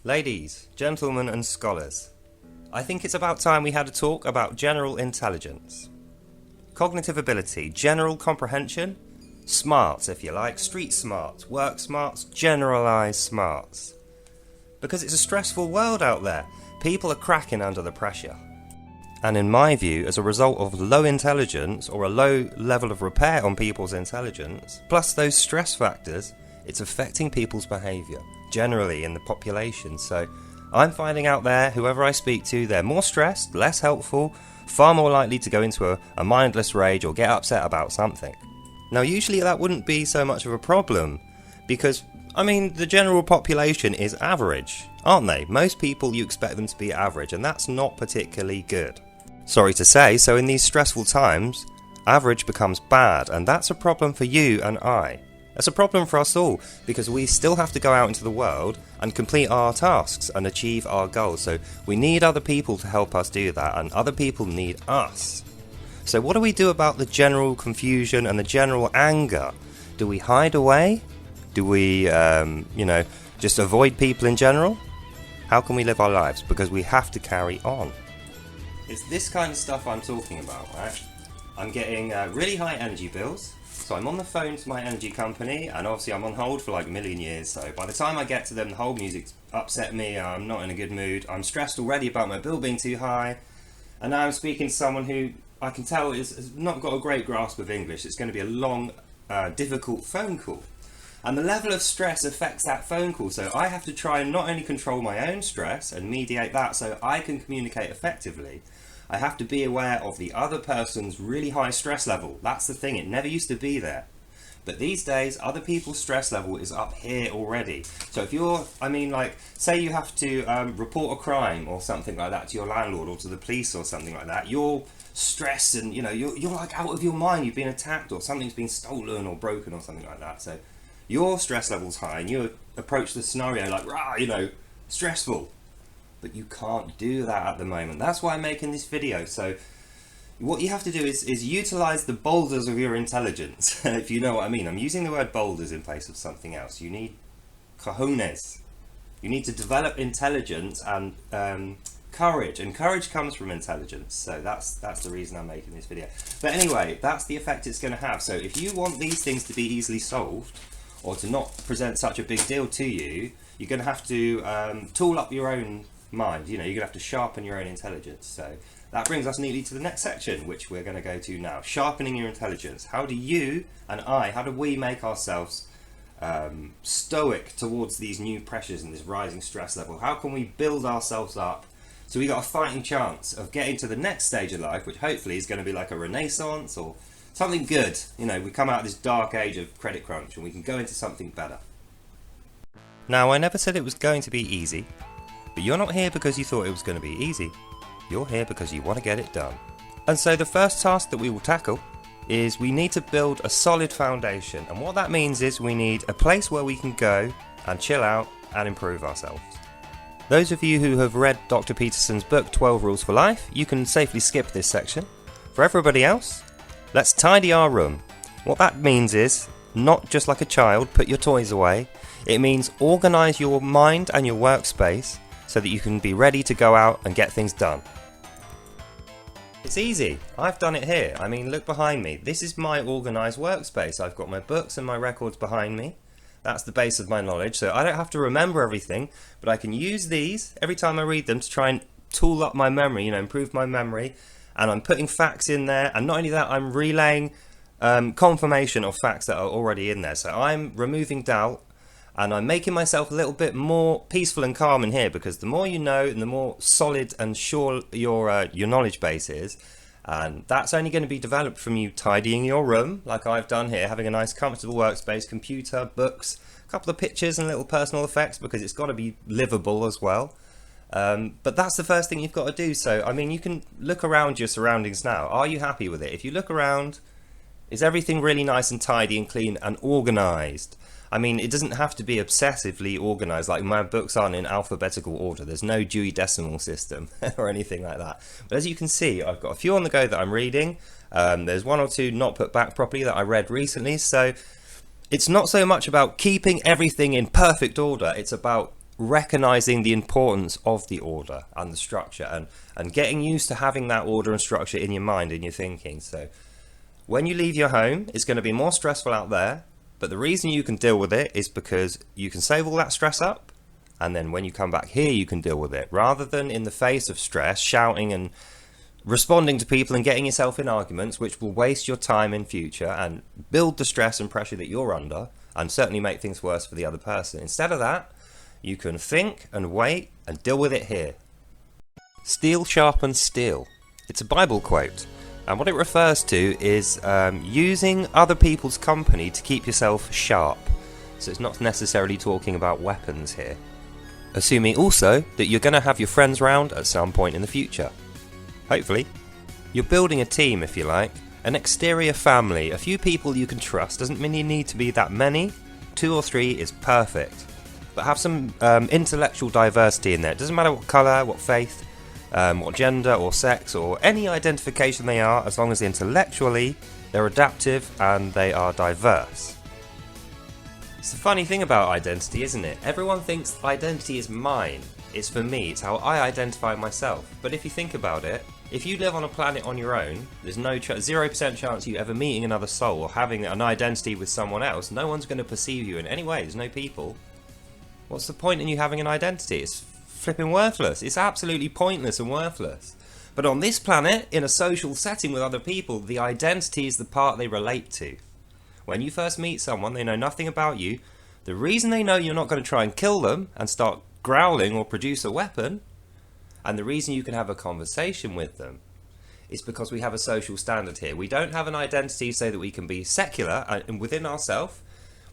Ladies, gentlemen and scholars, I think it's about time we had a talk about general intelligence. Cognitive ability, general comprehension, smarts if you like, street smarts, work smarts, generalised smarts. Because it's a stressful world out there, people are cracking under the pressure. And in my view, as a result of low intelligence or a low level of repair on people's intelligence, plus those stress factors, it's affecting people's behaviour, generally in the population. So I'm finding out there, whoever I speak to, they're more stressed, less helpful, far more likely to go into a mindless rage or get upset about something. Now usually that wouldn't be so much of a problem, because, the general population is average, aren't they? Most people, you expect them to be average, and that's not particularly good. Sorry to say, so in these stressful times, average becomes bad, and that's a problem for you and I. It's a problem for us all, because we still have to go out into the world and complete our tasks and achieve our goals. So we need other people to help us do that, and other people need us. So what do we do about the general confusion and the general anger? Do we hide away? Do we, just avoid people in general? How can we live our lives? Because we have to carry on. It's this kind of stuff I'm talking about, right? I'm getting really high energy bills. So I'm on the phone to my energy company, and obviously I'm on hold for like a million years, so by the time I get to them, the whole music's upset me, I'm not in a good mood, I'm stressed already about my bill being too high, and now I'm speaking to someone who I can tell has not got a great grasp of English. It's going to be a long, difficult phone call. And the level of stress affects that phone call, so I have to try and not only control my own stress and mediate that so I can communicate effectively, I have to be aware of the other person's really high stress level. That's the thing, it never used to be there. But these days, other people's stress level is up here already. So if you're, say you have to report a crime or something like that to your landlord or to the police or something like that, you're stressed and, you're like out of your mind, you've been attacked or something's been stolen or broken or something like that. So your stress level's high and you approach the scenario like, stressful. But you can't do that at the moment. That's why I'm making this video. So what you have to do is utilize the boulders of your intelligence, if you know what I mean. I'm using the word boulders in place of something else. You need cojones. You need to develop intelligence and courage, and courage comes from intelligence. So that's the reason I'm making this video. But anyway, that's the effect it's going to have. So if you want these things to be easily solved, or to not present such a big deal to you, you're going to have to tool up your own mind. You're going to have to sharpen your own intelligence. So that brings us neatly to the next section, which we're going to go to now. Sharpening your intelligence. How do you and how do we make ourselves stoic towards these new pressures and this rising stress level? How can we build ourselves up so we got a fighting chance of getting to the next stage of life, which hopefully is going to be like a renaissance or something good. We come out of this dark age of credit crunch and we can go into something better. Now, I never said it was going to be easy. But you're not here because you thought it was going to be easy. You're here because you want to get it done. And so the first task that we will tackle is we need to build a solid foundation. And what that means is we need a place where we can go and chill out and improve ourselves. Those of you who have read Dr. Peterson's book 12 Rules for Life, you can safely skip this section. For everybody else, let's tidy our room. What that means is, not just like a child, put your toys away. It means organise your mind and your workspace so that you can be ready to go out and get things done. It's easy. I've done it here. Look behind me. This is my organised workspace. I've got my books and my records behind me. That's the base of my knowledge, so I don't have to remember everything, but I can use these every time I read them to try and tool up my memory, improve my memory, and I'm putting facts in there, and not only that, I'm relaying confirmation of facts that are already in there. So I'm removing doubt, and I'm making myself a little bit more peaceful and calm in here, because the more you know and the more solid and sure your knowledge base is, and that's only going to be developed from you tidying your room like I've done here, having a nice comfortable workspace, computer, books, a couple of pictures and little personal effects, because it's got to be livable as well. But that's the first thing you've got to do. So you can look around your surroundings now. Are you happy with it? If you look around, is everything really nice and tidy and clean and organised? It doesn't have to be obsessively organised, like my books aren't in alphabetical order. There's no Dewey Decimal System or anything like that. But as you can see, I've got a few on the go that I'm reading. There's one or two not put back properly that I read recently. So it's not so much about keeping everything in perfect order. It's about recognizing the importance of the order and the structure, and getting used to having that order and structure in your mind, in your thinking. So when you leave your home, it's going to be more stressful out there, but the reason you can deal with it is because you can save all that stress up, and then when you come back here you can deal with it, rather than in the face of stress shouting and responding to people and getting yourself in arguments, which will waste your time in future and build the stress and pressure that you're under, and certainly make things worse for the other person. Instead of that, you can think and wait and deal with it here. Steel sharpens steel. It's a Bible quote, and what it refers to is using other people's company to keep yourself sharp. So it's not necessarily talking about weapons here. Assuming also that you're going to have your friends round at some point in the future. Hopefully. You're building a team, if you like. An exterior family, a few people you can trust. Doesn't mean you need to be that many. 2 or 3 is perfect. But have some intellectual diversity in there. It doesn't matter what colour, what faith, what gender or sex or any identification they are, as long as intellectually they're adaptive and they are diverse. It's the funny thing about identity, isn't it? Everyone thinks identity is mine. It's for me, it's how I identify myself. But if you think about it, if you live on a planet on your own, there's no 0% chance you ever meeting another soul or having an identity with someone else. No one's going to perceive you in any way. There's no people. What's the point in you having an identity? It's flipping worthless. It's absolutely pointless and worthless. But on this planet, in a social setting with other people, the identity is the part they relate to. When you first meet someone, they know nothing about you. The reason they know you're not going to try and kill them and start growling or produce a weapon, and the reason you can have a conversation with them, is because we have a social standard here. We don't have an identity so that we can be secular and within ourselves.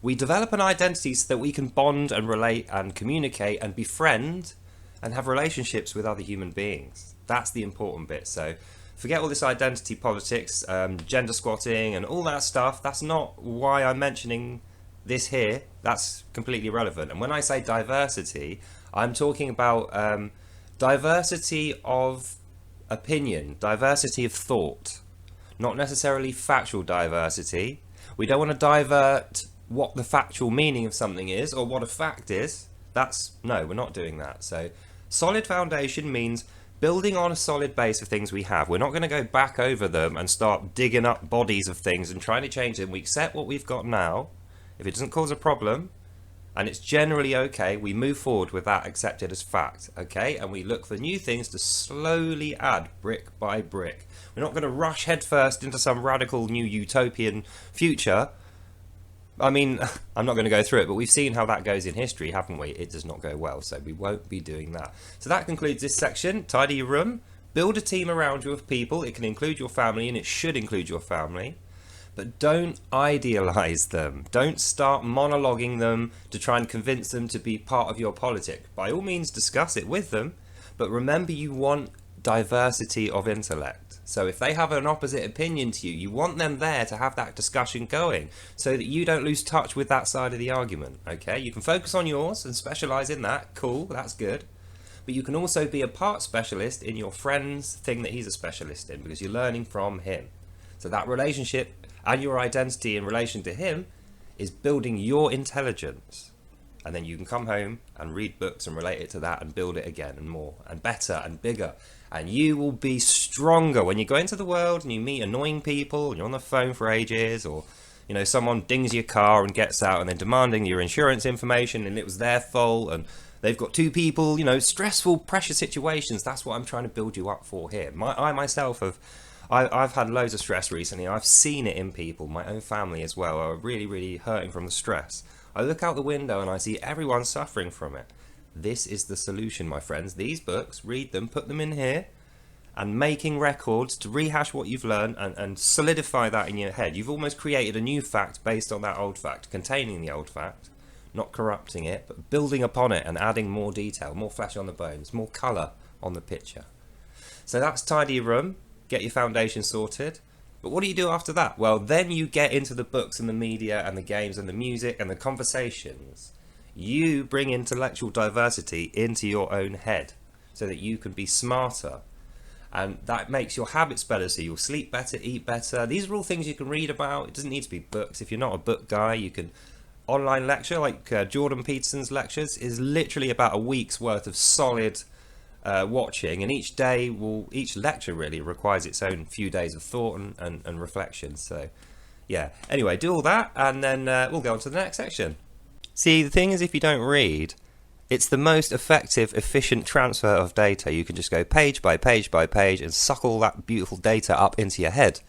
We develop an identity so that we can bond and relate and communicate and befriend and have relationships with other human beings. That's the important bit. So forget all this identity politics, gender squatting and all that stuff. That's not why I'm mentioning this here. That's completely irrelevant. And when I say diversity, I'm talking about diversity of opinion, diversity of thought, not necessarily factual diversity. We don't want to divert what the factual meaning of something is or what a fact is. No, we're not doing that. So solid foundation means building on a solid base of things we have. We're not going to go back over them and start digging up bodies of things and trying to change them. We accept what we've got now. If it doesn't cause a problem, and it's generally okay, we move forward with that accepted as fact, okay? And we look for new things to slowly add brick by brick. We're not going to rush headfirst into some radical new utopian future. I mean, I'm not going to go through it, but we've seen how that goes in history, haven't we? It does not go well, so we won't be doing that. So that concludes this section. Tidy your room. Build a team around you of people. It can include your family, and it should include your family. But don't idealize them. Don't start monologuing them to try and convince them to be part of your politic. By all means, discuss it with them, but remember you want diversity of intellect. So if they have an opposite opinion to you, you want them there to have that discussion going so that you don't lose touch with that side of the argument, okay? You can focus on yours and specialize in that. Cool, that's good. But you can also be a part specialist in your friend's thing that he's a specialist in because you're learning from him. So that relationship and your identity in relation to him is building your intelligence. And then you can come home and read books and relate it to that and build it again and more and better and bigger. And you will be stronger when you go into the world and you meet annoying people and you're on the phone for ages, or you know, someone dings your car and gets out and then demanding your insurance information and it was their fault and they've got 2 people, you know, stressful, pressure situations. That's what I'm trying to build you up for here. I myself have I've had loads of stress recently. I've seen it in people, my own family as well, are really, really hurting from the stress. I look out the window and I see everyone suffering from it. This is the solution, my friends. These books, read them, put them in here, and making records to rehash what you've learned and solidify that in your head. You've almost created a new fact based on that old fact, containing the old fact, not corrupting it, but building upon it and adding more detail, more flesh on the bones, more colour on the picture. So that's tidy your room. Get your foundation sorted. But what do you do after that? Well, then you get into the books and the media and the games and the music and the conversations. You bring intellectual diversity into your own head so that you can be smarter. And that makes your habits better, so you'll sleep better, eat better. These are all things you can read about. It doesn't need to be books. If you're not a book guy, you can online lecture, like Jordan Peterson's lectures, is literally about a week's worth of solid watching, and each lecture really requires its own few days of thought and reflection. So yeah, anyway, do all that, and then we'll go on to the next section. See, the thing is, if you don't read, it's the most effective, efficient transfer of data. You can just go page by page by page and suck all that beautiful data up into your head.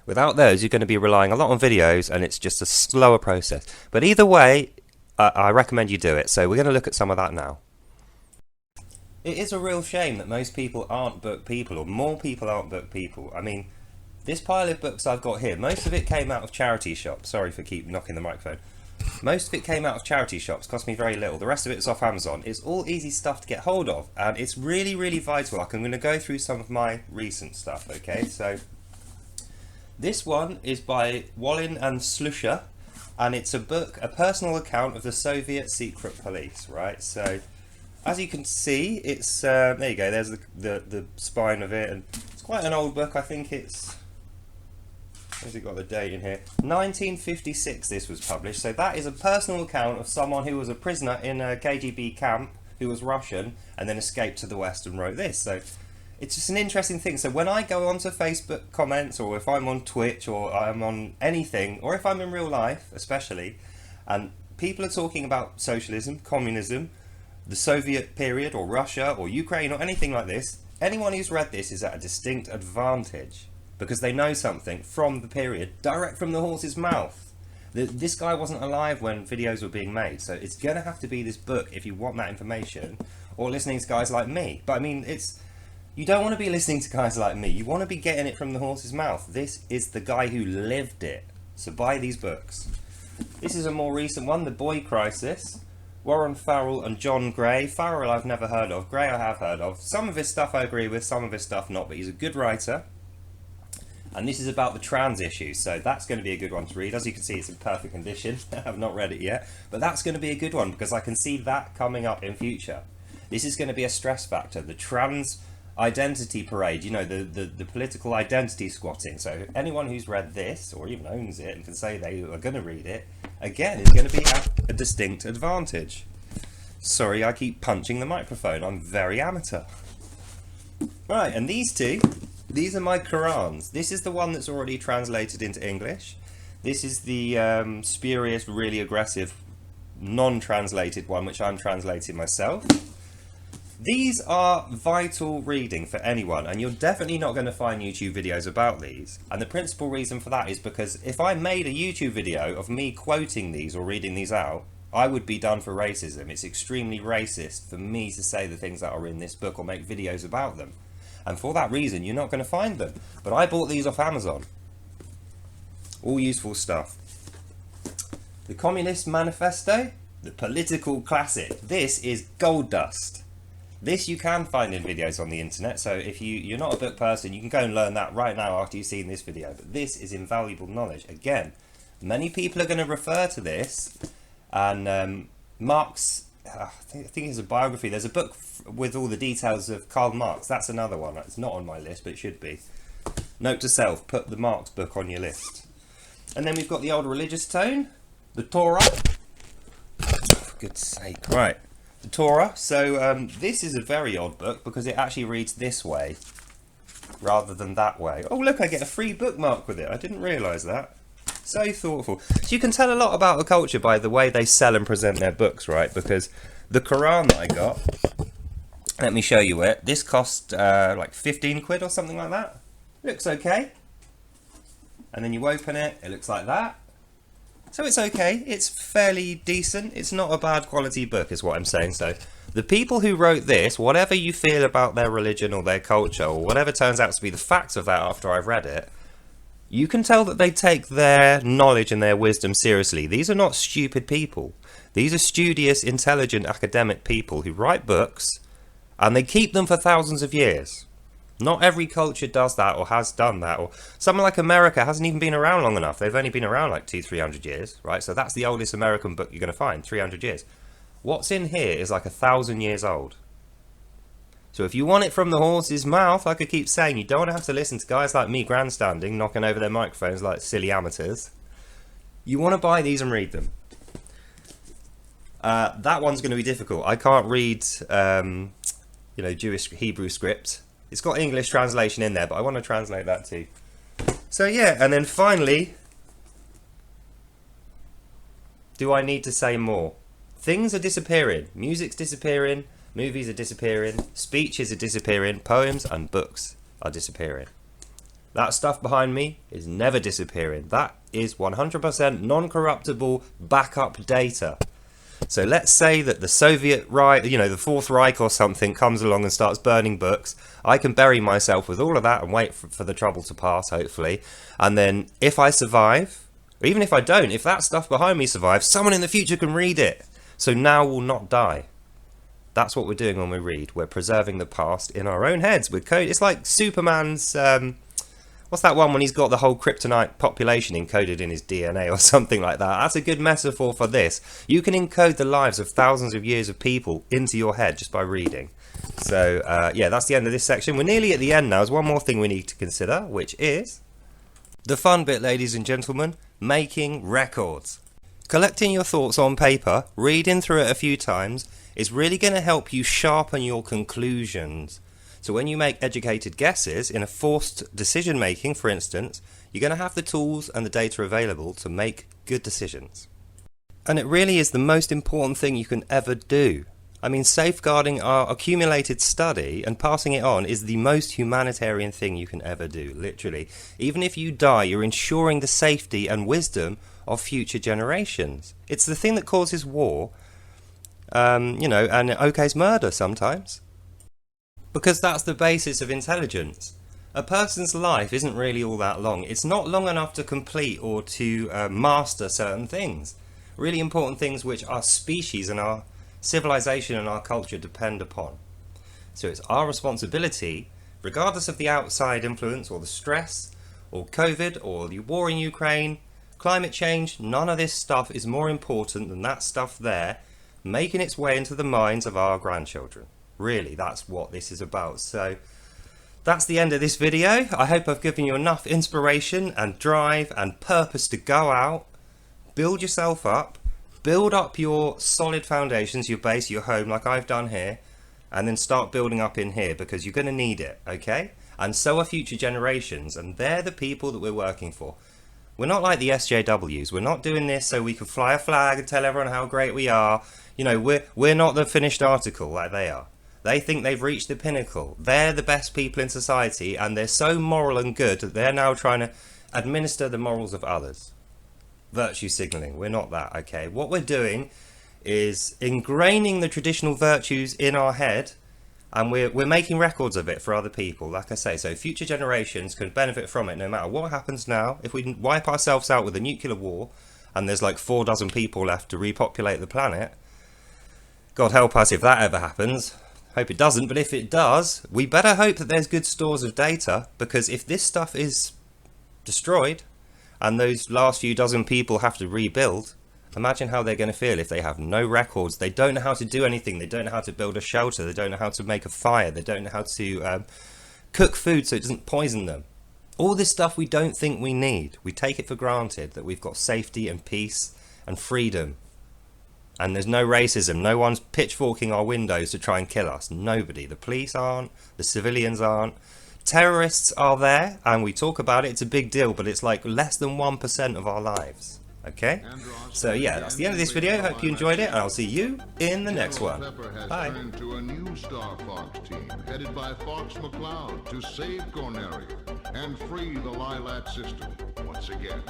Without those, you're going to be relying a lot on videos, and it's just a slower process. But either way, I recommend you do it. So we're going to look at some of that now. It is a real shame that most people aren't book people, or more people aren't book people. I mean, this pile of books I've got here, most of it came out of charity shops. Sorry for keep knocking the microphone. Most of it came out of charity shops, cost me very little. The rest of it is off Amazon. It's all easy stuff to get hold of, and it's really, really vital. Like, I'm going to go through some of my recent stuff, okay? So, this one is by Wallin and Slusher, and it's a book, a personal account of the Soviet secret police, right? So, as you can see, it's, there you go, there's the spine of it, and it's quite an old book. I think it's, has it got the date in here? 1956 this was published. So that is a personal account of someone who was a prisoner in a KGB camp, who was Russian, and then escaped to the West and wrote this. So it's just an interesting thing. So when I go onto Facebook comments, or if I'm on Twitch, or I'm on anything, or if I'm in real life especially, and people are talking about socialism, communism, the Soviet period, or Russia, or Ukraine, or anything like this, anyone who's read this is at a distinct advantage, because they know something from the period, direct from the horse's mouth. This guy wasn't alive when videos were being made, so it's going to have to be this book if you want that information, or listening to guys like me. But I mean, you don't want to be listening to guys like me, you want to be getting it from the horse's mouth. This is the guy who lived it, so buy these books. This is a more recent one, The Boy Crisis, Warren Farrell and John Gray. Farrell I've never heard of, Gray I have heard of. Some of his stuff I agree with, some of his stuff not, but he's a good writer. And this is about the trans issue, so that's going to be a good one to read. As you can see, it's in perfect condition. I've not read it yet, but that's going to be a good one, because I can see that coming up in future. This is going to be a stress factor. The trans identity parade, you know, the political identity squatting. So anyone who's read this, or even owns it, and can say they are going to read it, again, is going to be at a distinct advantage. Sorry, I keep punching the microphone. I'm very amateur. Right, and these two, these are my Qurans. This is the one that's already translated into English. This is the spurious, really aggressive, non-translated one, which I'm translating myself. These are vital reading for anyone, and you're definitely not going to find YouTube videos about these. And the principal reason for that is because if I made a YouTube video of me quoting these or reading these out, I would be done for racism. It's extremely racist for me to say the things that are in this book or make videos about them. And for that reason, you're not going to find them. But I bought these off Amazon. All useful stuff. The Communist Manifesto, the political classic. This is gold dust. This you can find in videos on the internet, so if you're not a book person, you can go and learn that right now after you've seen this video. But this is invaluable knowledge. Again, many people are going to refer to this, and Marx, I think it's a biography. There's a book with all the details of Karl Marx. That's another one. It's not on my list, but it should be. Note to self, put the Marx book on your list. And then we've got the old religious tone, the Torah. For good's sake. Right, the Torah. So this is a very odd book because it actually reads this way rather than that way. Oh look, I get a free bookmark with it. I didn't realise that. So thoughtful. So you can tell a lot about a culture by the way they sell and present their books, right? Because the Quran that I got, let me show you it. This cost like 15 quid or something like that. Looks okay. And then you open it, it looks like that. So it's okay. It's fairly decent. It's not a bad quality book is what I'm saying. So the people who wrote this, whatever you feel about their religion or their culture or whatever turns out to be the facts of that after I've read it, you can tell that they take their knowledge and their wisdom seriously. These are not stupid people. These are studious, intelligent, academic people who write books and they keep them for thousands of years. Not every culture does that or has done that. Or someone like America hasn't even been around long enough. They've only been around like 200-300 years, right? So that's the oldest American book you're going to find, 300 years. What's in here is like 1,000 years old. So if you want it from the horse's mouth, like I keep saying, you don't want to have to listen to guys like me grandstanding, knocking over their microphones like silly amateurs. You want to buy these and read them. That one's going to be difficult. I can't read, Jewish Hebrew script. It's got English translation in there, but I want to translate that too. So yeah, and then finally, do I need to say more? Things are disappearing. Music's disappearing. Movies are disappearing. Speeches are disappearing. Poems and books are disappearing. That stuff behind me is never disappearing. That is 100% non-corruptible backup data. So let's say that the Soviet Reich, the Fourth Reich or something comes along and starts burning books. I can bury myself with all of that and wait for the trouble to pass, hopefully. And then if I survive, or even if I don't, if that stuff behind me survives, someone in the future can read it. So now we'll not die. That's what we're doing when we read. We're preserving the past in our own heads. It's like Superman's... what's that one when he's got the whole kryptonite population encoded in his DNA or something like that? That's a good metaphor for this. You can encode the lives of thousands of years of people into your head just by reading. So, yeah, that's the end of this section. We're nearly at the end now. There's one more thing we need to consider, which is the fun bit, ladies and gentlemen, making records. Collecting your thoughts on paper, reading through it a few times, is really going to help you sharpen your conclusions. So when you make educated guesses in a forced decision making, for instance, you're going to have the tools and the data available to make good decisions. And it really is the most important thing you can ever do. I mean, safeguarding our accumulated study and passing it on is the most humanitarian thing you can ever do, literally. Even if you die, you're ensuring the safety and wisdom of future generations. It's the thing that causes war, and it okays murder sometimes. Because that's the basis of intelligence. A person's life isn't really all that long. It's not long enough to complete or to master certain things. Really important things which our species and our civilization and our culture depend upon. So it's our responsibility, regardless of the outside influence or the stress or COVID or the war in Ukraine, climate change, none of this stuff is more important than that stuff there making its way into the minds of our grandchildren. Really, that's what this is about. So that's the end of this video. I hope I've given you enough inspiration and drive and purpose to go out, build yourself up, build up your solid foundations, your base, your home, like I've done here, and then start building up in here, because you're going to need it, okay? And so are future generations, and they're the people that we're working for. We're not like the SJWs. We're not doing this so we can fly a flag and tell everyone how great we are. We're not the finished article like they are. They think they've reached the pinnacle. They're the best people in society, and they're so moral and good that they're now trying to administer the morals of others. Virtue signalling. We're not that, okay? What we're doing is ingraining the traditional virtues in our head, and we're making records of it for other people, like I say, so future generations can benefit from it no matter what happens now. If we wipe ourselves out with a nuclear war, and there's like 4 dozen people left to repopulate the planet, God help us if that ever happens. Hope it doesn't, but if it does, we better hope that there's good stores of data, because if this stuff is destroyed and those last few dozen people have to rebuild, imagine how they're going to feel if they have no records. They don't know how to do anything. They don't know how to build a shelter. They don't know how to make a fire. They don't know how to cook food so it doesn't poison them. All this stuff we don't think we need. We take it for granted that we've got safety and peace and freedom. And there's no racism. No one's pitchforking our windows to try and kill us. Nobody. The police aren't. The civilians aren't. Terrorists are there, and we talk about it. It's a big deal, but it's like less than 1% of our lives. Okay? So yeah, that's the end of this video. Hope you enjoyed it, and I'll see you in the next one. Bye. To a new Star Fox team headed by Fox McCloud to save Corneria and free the Lilat system once again.